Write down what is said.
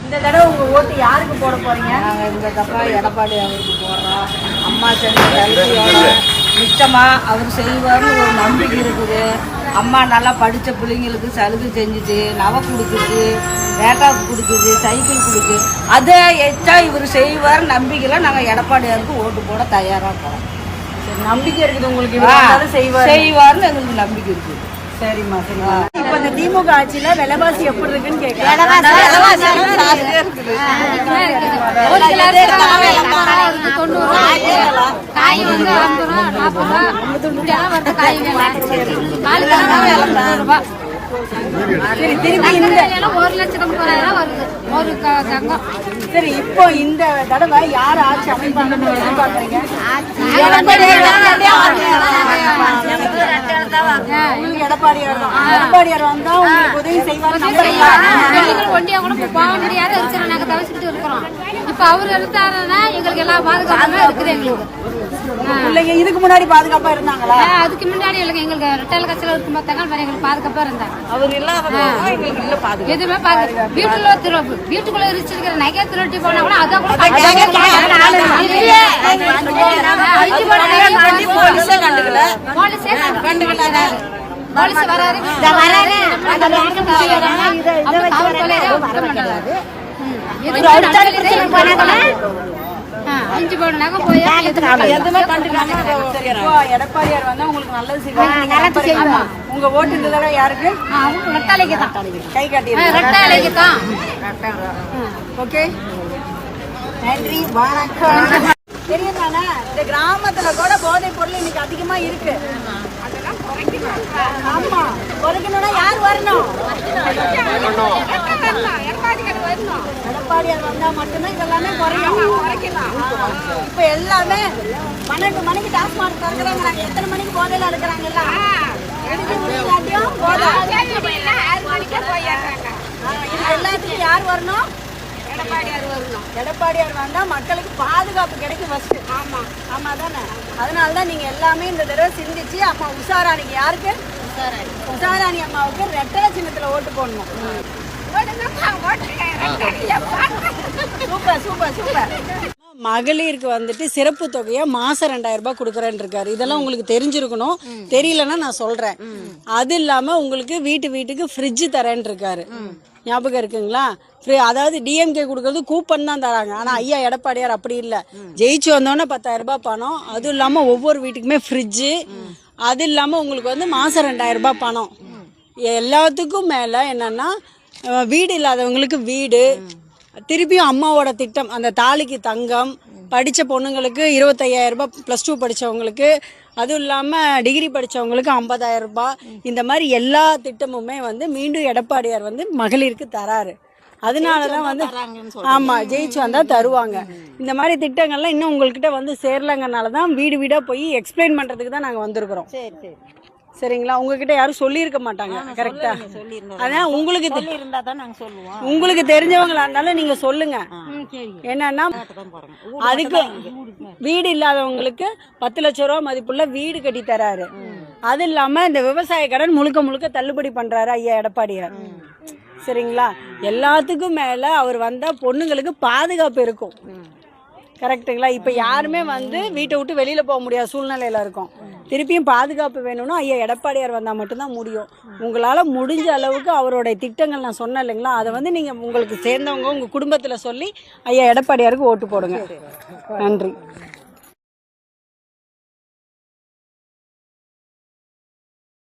இந்த தடவை உங்க ஓட்டு யாருக்கு போட போறீங்க? நாங்கள் இந்த தப்பா எடப்பாடி அவருக்கு போடுறோம். அம்மா செஞ்ச கல்வியோட நிச்சயமா அவர் செய்வார்னு ஒரு நம்பிக்கை இருக்குது. அம்மா நல்லா படித்த பிள்ளைங்களுக்கு சலுகை செஞ்சுது, நகை கொடுக்குது, லேட்டாப் கொடுக்குது, சைக்கிள் கொடுக்குது. அதை எச்சா இவர் செய்வார் நம்பிக்கையில் நாங்கள் எடப்பாடியாருக்கு ஓட்டு போட தயாராக இருக்கிறோம். நம்பிக்கை இருக்குது உங்களுக்கு, செய்வார்னு எங்களுக்கு நம்பிக்கை இருக்குது. சரிம்மா சரிம்மா. இப்ப இந்த திமுக ஆட்சியில விலைவாசி எப்படி இருக்குன்னு கேட்கலாம். சரி, இப்போ இந்த தடவை யார் ஆட்சி அமைப்பாங்கன்னு எதிர்பார்க்கறீங்க? எடப்பாடியார் தான். எடப்பாடியார் வந்தா உங்களுக்கு உதவி செய்வாங்க. ஒண்டியா கூட போக முடியாத இருக்கிறோம், நாங்க தவிச்சிட்டு இருக்கிறோம். இப்ப அவரு எடுத்தாருன்னா எங்களுக்கு எல்லாம் பாதுகாப்பா இருக்குது. எங்களுக்கு இல்லைங்க, இதுக்கு முன்னாடி பாதுகாப்பா இருந்தாங்களா? அதுக்கு முன்னாடி எங்களுக்கு ரெட்டையில கட்சியில இருக்கும் பார்த்தாங்க, எங்களுக்கு பாதுகாப்பா இருந்தாங்க. அவர் இல்லாத எதுவுமே வீட்டுக்குள்ள இருக்கிற நகை திருட்டி போனா கூட அதை கூட போலீஸ் வராரு. எடப்பாடியார் வந்தா உங்களுக்கு நல்லது செய்வாங்க. உங்க ஓட்டு இந்த தடவை யாருக்கு? கை காட்டி. ஓகே, நன்றி, வணக்கம். தெரியும் தானே, இந்த கிராமத்துல கூட போதை பொருள் இன்னைக்கு அதிகமா இருக்கு. ஆமா, குறைக்கணும்னா யார் வரணும்? எடப்பாடியார் வந்தா மட்டும்தான் இதெல்லாமே குறையும். இப்ப எல்லாமே 12 மணிக்கு டாஸ்மாக் திறக்கிறாங்க. நாங்க எத்தனை மணிக்கு போதையில இருக்கிறாங்க எல்லாம் எல்லாத்துக்கும் யார் வரணும்? எடப்பாடியார் வந்தா மக்களுக்கு பாதுகாப்பு கிடைக்கும் ஃபர்ஸ்ட். ஆமா ஆமா தானே. அதனாலதான் நீங்க எல்லாமே இந்த தடவை சிந்திச்சு அம்மா உஷாராணிக்கு, யாருக்கு? உஷாராணி அம்மாவுக்கு ரெட்டலை சின்னத்துல ஓட்டு போடணும். Super super super. மகளிருக்கு வந்துட்டு சிறப்பு தொகையா மாசம் 2000 ரூபாய் கொடுக்குறேன்னு இருக்காரு. இதெல்லாம் உங்களுக்கு தெரிஞ்சிருக்கணும். தெரியலன்னா நான் சொல்றேன். அது இல்லாம உங்களுக்கு வீட்டுக்கு ஃப்ரிட்ஜ் தரேன்னு இருக்காரு. ஞாபகம் இருக்குங்களா? அதாவது டிஎம்கே கொடுக்கறது கூப்பன் தான் தராங்க. ஆனா ஐயா எடப்பாடியார் அப்படி இல்லை. ஜெயிச்சு வந்தோடனே 10,000 ரூபாய் பணம். அதுவும் இல்லாம ஒவ்வொரு வீட்டுக்குமே ஃப்ரிட்ஜு. அது இல்லாம உங்களுக்கு வந்து மாசம் 2000 ரூபாய் பணம். எல்லாத்துக்கும் மேல என்னன்னா வீடு இல்லாதவங்களுக்கு வீடு, திருப்பியும் அம்மாவோட திட்டம், அந்த தாலிக்கு தங்கம், படித்த பொண்ணுங்களுக்கு 25,000 ரூபாய், +2 படித்தவங்களுக்கு, அதுவும் இல்லாமல் டிகிரி படித்தவங்களுக்கு 50,000 ரூபாய். இந்த மாதிரி எல்லா திட்டமுமே வந்து மீண்டும் எடப்பாடியார் வந்து மகளிருக்கு தராரு. அதனாலதான் வந்து ஆமா, ஜெயிச்சு வந்தா தருவாங்க. இந்த மாதிரி திட்டங்கள்லாம் இன்னும் உங்ககிட்ட வந்து சேரலங்கனாலதான் வீடு வீடா போய் எக்ஸ்பிளைன் பண்றதுக்கு தான் நாங்க வந்திருக்கிறோம். சரிங்களா? உங்ககிட்ட யாரும் சொல்லியிருக்க மாட்டாங்க. கரெக்டா? அதான் உங்களுக்கு உங்களுக்கு தெரிஞ்சவங்களா இருந்தாலும் நீங்க சொல்லுங்க. என்னன்னா அதுக்கு வீடு இல்லாதவங்களுக்கு 10 லட்சம் ரூபாய் மதிப்புள்ள வீடு கட்டி தராரு. அது இல்லாம இந்த விவசாய கடன் முழுக்க தள்ளுபடி பண்றாரு ஐயா எடப்பாடியார். சரிங்களா? எல்லாத்துக்கும் மேல அவர் வந்தா பொண்ணுங்களுக்கு பாதுகாப்பு இருக்கும். கரெக்டுங்களா? இப்ப யாருமே வந்து வீட்டை விட்டு வெளியில போக முடியாத சூழ்நிலையில இருக்கும். திருப்பியும் பாதுகாப்பு வேணும்னா ஐயா எடப்பாடியார் வந்தா மட்டும்தான் முடியும். உங்களால முடிஞ்ச அளவுக்கு அவருடைய திட்டங்கள் நான் சொன்னேன் இல்லைங்களா, அதை வந்து நீங்க உங்களுக்கு சேர்ந்தவங்க உங்க குடும்பத்துல சொல்லி ஐயா எடப்பாடியாருக்கு ஓட்டு போடுங்க. நன்றி.